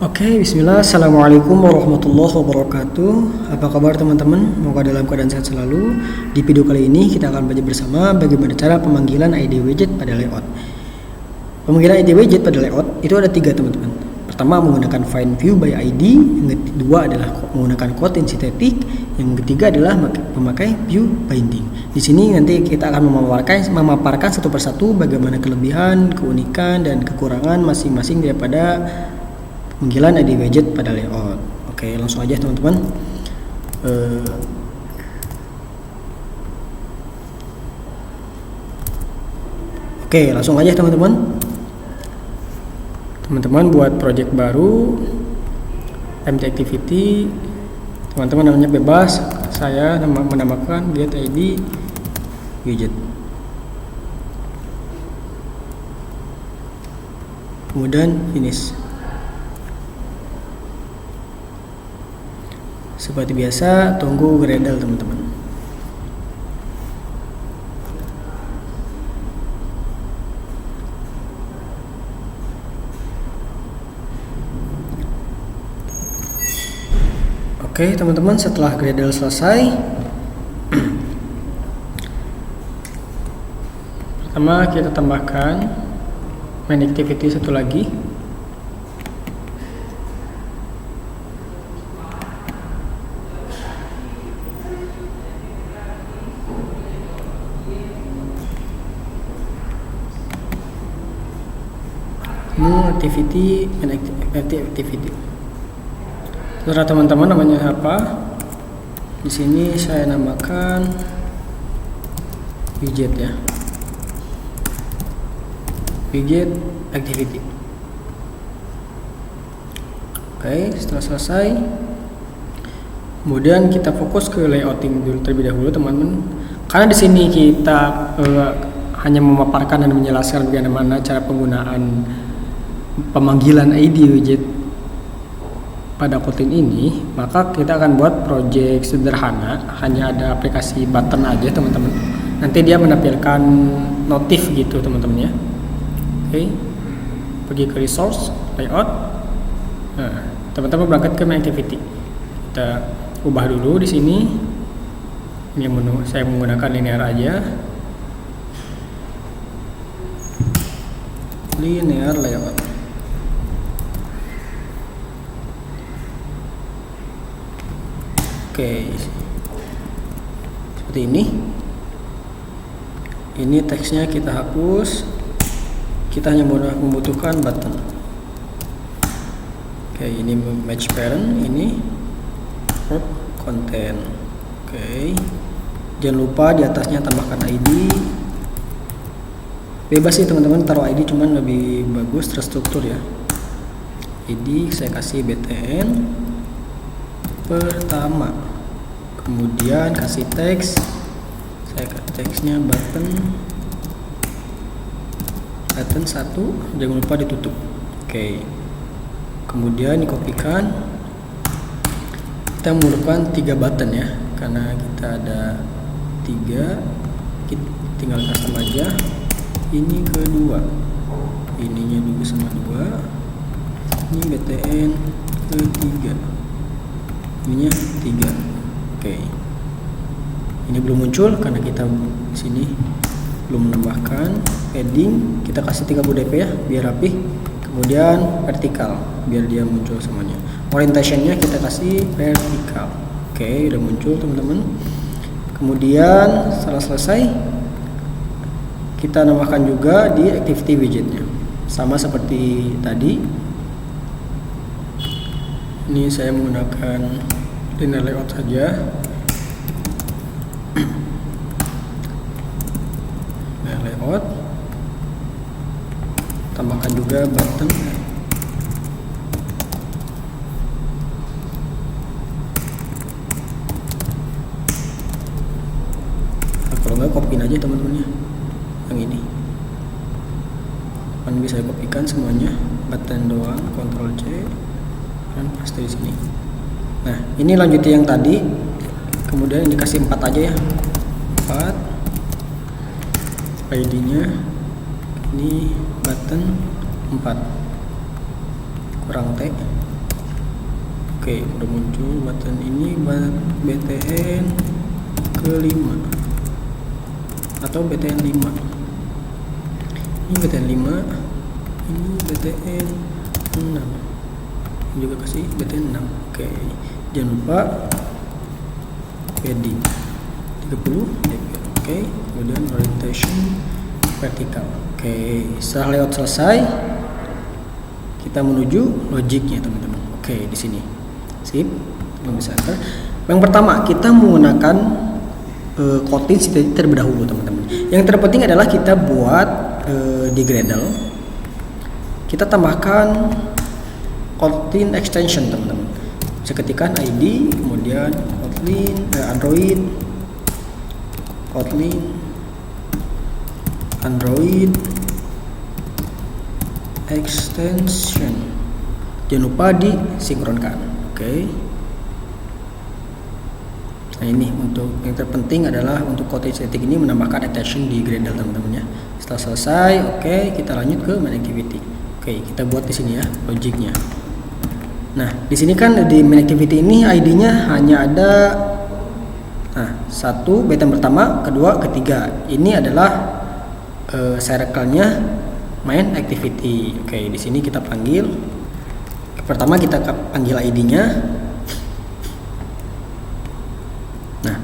Oke, bismillah. Assalamualaikum warahmatullahi wabarakatuh. Apa kabar teman-teman? Semoga dalam keadaan sehat selalu. Di video kali ini kita akan belajar bersama bagaimana cara pemanggilan ID widget pada layout. Pemanggilan ID widget pada layout itu ada 3 teman-teman. Pertama menggunakan find view by ID, yang kedua adalah menggunakan quote sintetik, yang ketiga adalah memakai view binding. Di sini nanti kita akan memaparkan satu persatu bagaimana kelebihan, keunikan, dan kekurangan masing-masing daripada pemanggilan ID widget pada layout. Oke, langsung aja teman-teman. Oke, langsung aja teman-teman. Teman-teman buat project baru MT Activity, teman-teman namanya bebas. Saya menamakan get ID widget. Kemudian finish. Seperti biasa, tunggu Gradle teman-teman. Oke teman-teman, setelah Gradle selesai, pertama kita tambahkan main activity satu lagi. Activity and activity. Terserah teman-teman namanya apa. Di sini saya namakan widget ya. Widget activity. Oke, setelah selesai, kemudian kita fokus ke layouting dulu terlebih dahulu teman-teman. Karena di sini kita hanya memaparkan dan menjelaskan bagaimana cara penggunaan pemanggilan ID widget pada Kotlin ini, maka kita akan buat project sederhana, hanya ada aplikasi button aja teman-teman. Nanti dia menampilkan notif gitu teman-teman ya. Oke, pergi ke resource layout. Nah, teman-teman berangkat ke main activity. Kita ubah dulu di sini. Ini menu, saya menggunakan linear aja. Linear layout. Oke, seperti ini. Ini teksnya kita hapus. Kita hanya membutuhkan button. Oke, ini match parent, ini content. Oke, jangan lupa di atasnya tambahkan ID. Bebas sih teman-teman taruh ID, cuman lebih bagus terstruktur ya. ID saya kasih btn pertama, kemudian kasih teks, saya kasih teksnya button 1, jangan lupa ditutup. Oke, kemudian dikopikan. Kita memerlukan 3 button ya, karena kita ada 3, kita tinggal custom aja. Ini kedua, ininya dulu sama 2, ini btn ketiga, ininya 3. Oke, ini belum muncul karena kita sini belum menambahkan padding. Kita kasih 30 dp ya biar rapi. Kemudian vertikal biar dia muncul semuanya. Orientationnya kita kasih vertikal. Oke, udah muncul teman-teman. Kemudian setelah selesai, kita nambahkan juga di activity widgetnya, sama seperti tadi. Ini saya menggunakan linear layout saja. Linear layout, tambahkan juga button. Nah, kalau nggak kopiin aja teman-temannya yang ini. Kan bisa kopikan semuanya, button doang, Ctrl C. Dan paste di sini. Nah, ini lanjutin yang tadi. Kemudian dikasih 4 aja ya. 4. ID-nya ini button 4. Kurang T. Oke, udah muncul button ini BTN ke-5 atau BTN 5. Ini BTN 5, ini BTN 6. Ini juga kasih BTN 6. Oke, jangan lupa padding 30 dpl. Oke, kemudian orientation vertikal. Oke, setelah layout selesai, kita menuju logiknya teman-teman. Oke, di sini. Sip, belum bisa enter. Yang pertama, kita menggunakan Kotlin terlebih dahulu teman-teman. Yang terpenting adalah kita buat di Gradle. Kita tambahkan Kotlin extension teman-teman. Bisa ketikkan ID, kemudian Kotlin Android extension. Jangan lupa disinkronkan. Oke. Nah, ini untuk yang terpenting adalah untuk Kotlin static ini menambahkan extension di Gradle teman-teman ya. Setelah selesai, oke, kita lanjut ke main activity. Oke, kita buat di sini ya logiknya. Nah, di sini kan di main activity ini ID-nya hanya ada satu button pertama, kedua, ketiga. Ini adalah circle-nya main activity. Oke, di sini kita panggil. Pertama kita panggil ID-nya. Nah,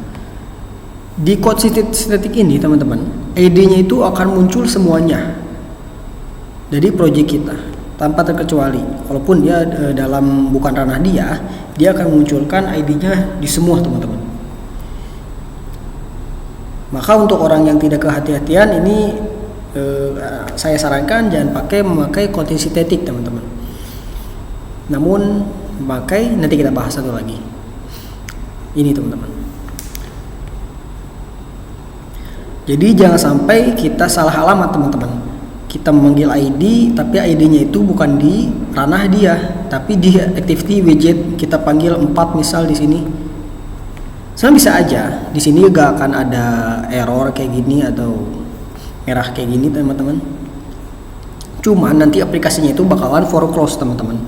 di code static ini teman-teman, ID-nya itu akan muncul semuanya dari project kita tanpa terkecuali. Walaupun dia dalam bukan ranah dia akan memunculkan ID-nya di semua teman-teman. Maka untuk orang yang tidak kehati-hatian ini saya sarankan jangan memakai Kotlin static teman-teman. Namun nanti kita bahas satu lagi. Ini teman-teman. Jadi jangan sampai kita salah alamat teman-teman. Kita memanggil ID tapi ID-nya itu bukan di ranah dia, tapi di activity widget kita panggil 4 misal di sini. Sebenarnya bisa aja di sini gak akan ada error kayak gini atau merah kayak gini teman-teman. Cuman nanti aplikasinya itu bakalan for close teman-teman.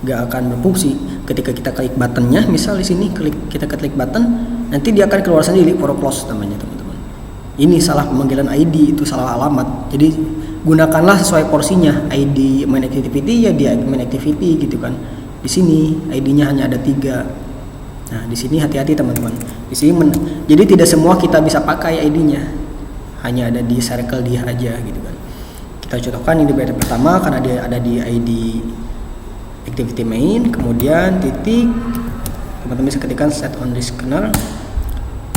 Gak akan berfungsi. Ketika kita klik buttonnya, misal di sini kita klik button, nanti dia akan keluar sendiri for close namanya teman-teman. Ini salah pemanggilan ID, itu salah alamat. Jadi gunakanlah sesuai porsinya. ID main activity ya dia main activity gitu kan. Di sini ID-nya hanya ada 3. Nah, di sini hati-hati teman-teman. Di sini jadi tidak semua kita bisa pakai ID-nya. Hanya ada di circle dia aja gitu kan. Kita contohkan ini button pertama karena dia ada di ID activity main, kemudian titik, teman-teman bisa ketikkan set on disk kernel.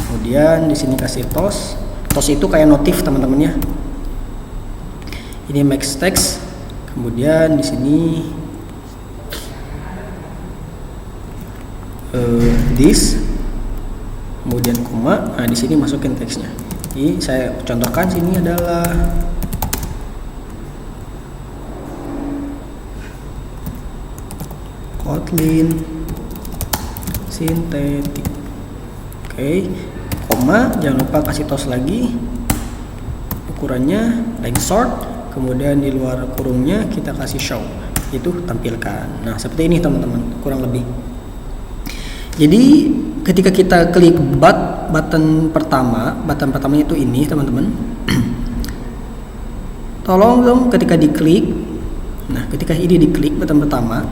Kemudian di sini kasih toss itu kayak notif teman-teman ya. Ini max text, kemudian di sini this, kemudian koma. Nah, di sini masukin teksnya. Ini saya contohkan sini adalah Kotlin sintetik. Oke, koma, jangan lupa kasih toss lagi. Ukurannya length short, kemudian di luar kurungnya kita kasih show. Itu tampilkan. Nah, seperti ini teman-teman, kurang lebih. Jadi ketika kita klik button pertamanya itu ini teman-teman. Tolong dong ketika diklik. Nah, ketika ini diklik button pertama,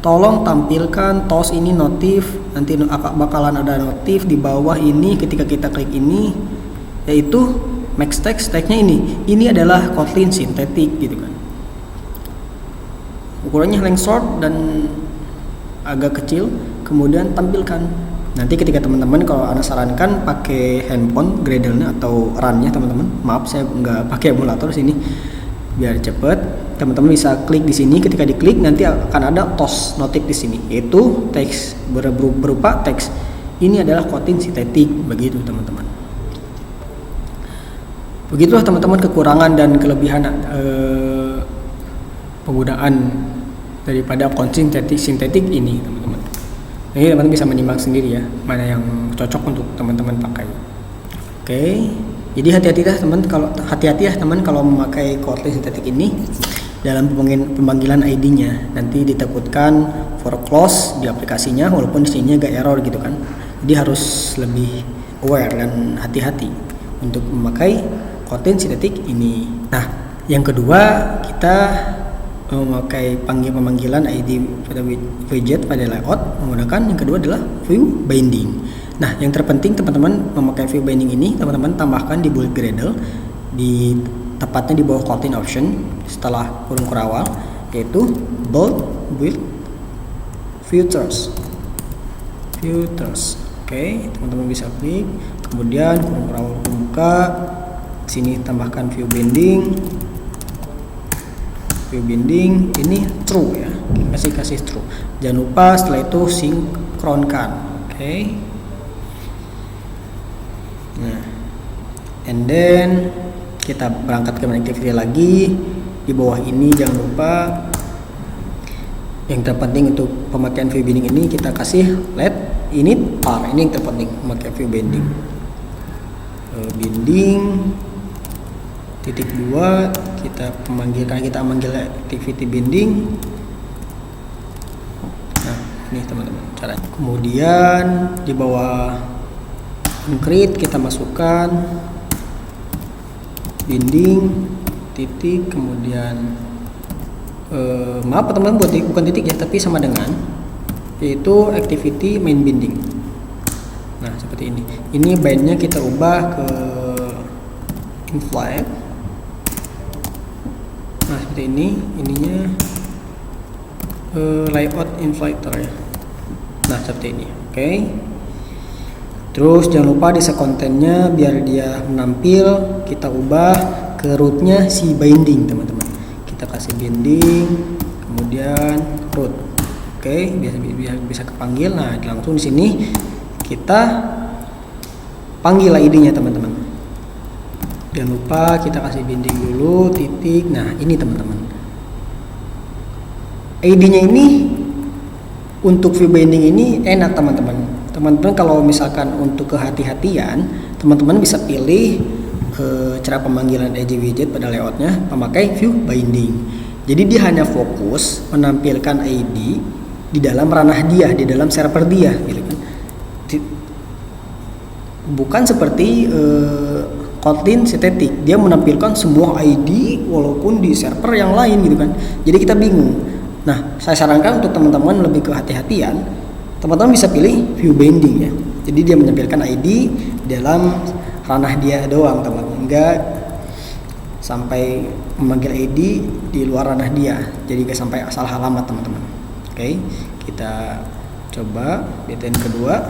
tolong tampilkan toss ini notif. Nanti bakalan ada notif di bawah ini ketika kita klik ini, yaitu max text tagnya ini. Ini adalah Kotlin sintetik gitu kan. Ukurannya length short dan agak kecil. Kemudian tampilkan. Nanti ketika teman-teman, kalau Anda sarankan pakai handphone Gradle-nya atau run-nya teman-teman. Maaf saya nggak pakai emulator sini biar cepet. Teman-teman bisa klik di sini. Ketika diklik nanti akan ada toss notif di sini, yaitu teks berupa teks. Ini adalah Kotlin sintetik, begitu teman-teman. Begitulah teman-teman kekurangan dan kelebihan penggunaan daripada Kotlin sintetik ini teman-teman. Ini teman-teman bisa menimbang sendiri ya, mana yang cocok untuk teman-teman pakai. Oke, jadi hati-hati ya teman kalau memakai Kotlin sintetik ini. dalam pemanggilan ID-nya. Nanti ditakutkan for close di aplikasinya, walaupun di sini agak error gitu kan. Jadi harus lebih aware dan hati-hati untuk memakai konten sintetik ini. Nah, yang kedua kita memakai pemanggilan ID pada widget pada layout menggunakan yang kedua adalah view binding. Nah, yang terpenting teman-teman memakai view binding ini, teman-teman tambahkan di bullet Gradle di tepatnya di bawah content option setelah kurung kurawal, yaitu bold with filters. Oke, teman-teman bisa klik, kemudian kurung kurawal buka, sini tambahkan view binding ini true ya, kasih true. Jangan lupa setelah itu sinkronkan. Oke. Nah, and then kita berangkat ke activity lagi. Di bawah ini jangan lupa yang terpenting untuk pemakaian view binding ini kita kasih let init par. Ini yang terpenting memakai view binding. Titik 2 kita manggil activity binding. Nah, ini teman-teman caranya. Kemudian di bawah concrete kita masukkan binding titik, kemudian maaf teman-teman, bukan titik ya, tapi sama dengan yaitu activity main binding. Nah, seperti ini. Ini bindnya kita ubah ke inflight. Nah, seperti ini. Ininya layout inflighter ya. Nah, seperti ini. Oke. Terus jangan lupa di kontennya biar dia menampil, kita ubah ke rootnya si binding teman-teman. Kita kasih binding, kemudian root. Oke, biar bisa kepanggil. Nah, langsung di sini kita panggil ID-nya teman-teman. Jangan lupa kita kasih binding dulu titik. Nah, ini teman-teman. ID-nya ini untuk view binding ini enak teman-teman. Teman-teman kalau misalkan untuk kehati-hatian, teman-teman bisa pilih cara pemanggilan ID widget pada layoutnya memakai view binding. Jadi dia hanya fokus menampilkan ID di dalam ranah dia, di dalam server dia, gitu kan. Bukan seperti Kotlin sintetik, dia menampilkan semua ID walaupun di server yang lain gitu kan. Jadi kita bingung. Nah, saya sarankan untuk teman-teman lebih kehati-hatian, teman-teman bisa pilih view binding ya. Jadi dia menampilkan ID dalam ranah dia doang teman-teman, enggak sampai memanggil ID di luar ranah dia. Jadi enggak sampai salah alamat teman-teman. Oke, kita coba btn kedua,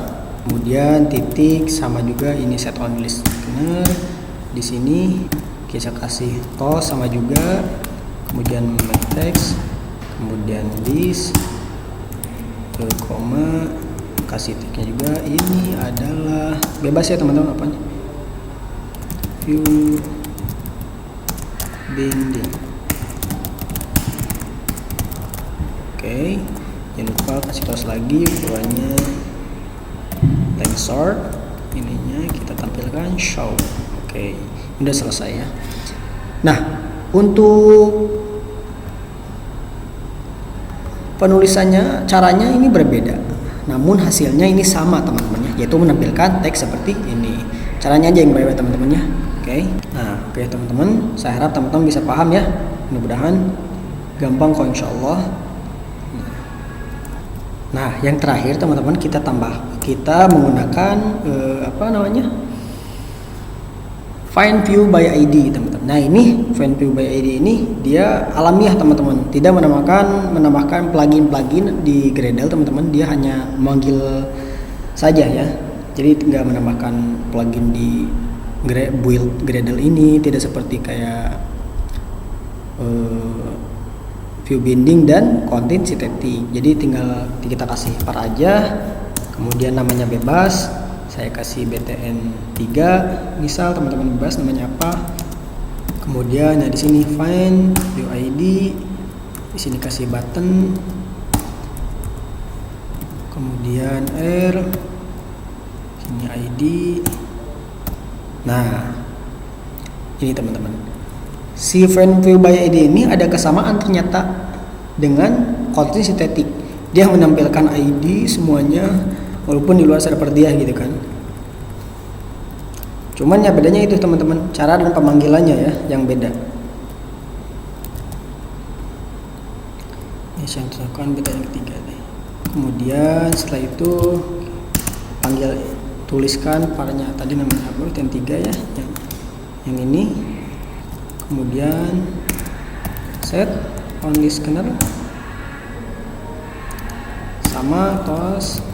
kemudian titik sama juga ini set on list benar. Di sini kita kasih toss sama juga, kemudian text, kemudian list koma, kasih tagnya juga. Ini adalah bebas ya teman-teman, apanya view binding. Oke, jangan lupa kasih toss lagi ukurannya length sort, ininya kita tampilkan show. Oke, udah selesai ya. Nah, untuk penulisannya, caranya ini berbeda, namun hasilnya ini sama teman-teman ya, yaitu menampilkan teks seperti ini. Caranya aja yang berbeda teman-teman ya. Oke teman-teman, saya harap teman-teman bisa paham ya. Mudah-mudahan gampang kok insya Allah. Nah, yang terakhir teman-teman kita menggunakan find view by ID teman-teman. Nah, ini find view by ID ini dia alamiah teman-teman, tidak menambahkan plugin di Gradle teman-teman. Dia hanya memanggil saja ya, jadi nggak menambahkan plugin di build Gradle ini, tidak seperti kayak view binding dan content sintetik. Jadi tinggal kita kasih par aja, kemudian namanya bebas. Saya kasih btn 3 misal, teman-teman bebas namanya apa. Kemudian di sini find view ID, di sini kasih button, kemudian R, sini ID. Nah, ini teman-teman. Si find view by ID ini ada kesamaan ternyata dengan konten sintetik. Dia menampilkan ID semuanya walaupun di luar server dia gitu kan. Cuman ya bedanya itu teman-teman, cara dan pemanggilannya ya yang beda. Ini yang dilakukan beda yang ketiga deh. Kemudian setelah itu tuliskan parenya tadi namanya apa? Yang 3 ya, yang ini. Kemudian set on listener sama tos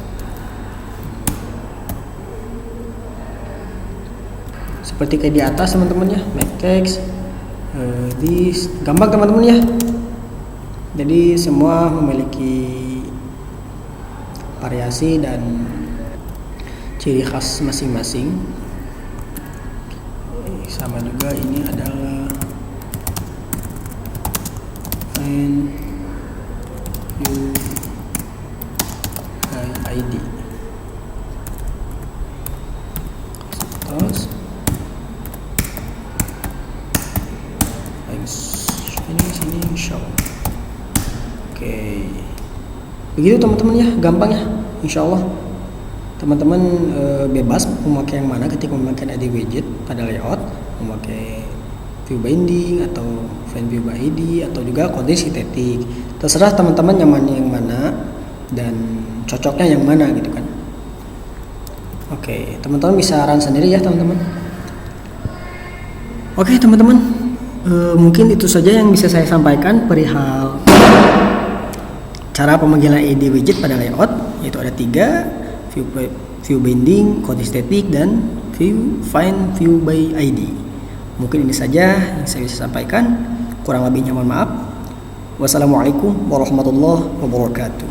seperti kayak di atas teman-teman ya, make text gampang teman-teman ya. Jadi semua memiliki variasi dan ciri khas masing-masing. Sama juga ini adalah find view by ID. Terus sini show. Oke. Begitu teman-teman ya, gampang ya. Insyaallah teman-teman bebas memakai yang mana ketika memakai ID widget pada layout, memakai view binding atau find view by ID atau juga kode sintetik. Terserah teman-teman nyamannya yang mana dan cocoknya yang mana gitu kan. Oke, teman-teman bisa run sendiri ya teman-teman. Oke teman-teman, mungkin itu saja yang bisa saya sampaikan perihal cara pemanggilan ID widget pada layout, yaitu ada 3, view binding, kode sintetik, dan find view by ID. Mungkin ini saja yang saya bisa sampaikan, kurang lebihnya mohon maaf. Wassalamualaikum warahmatullahi wabarakatuh.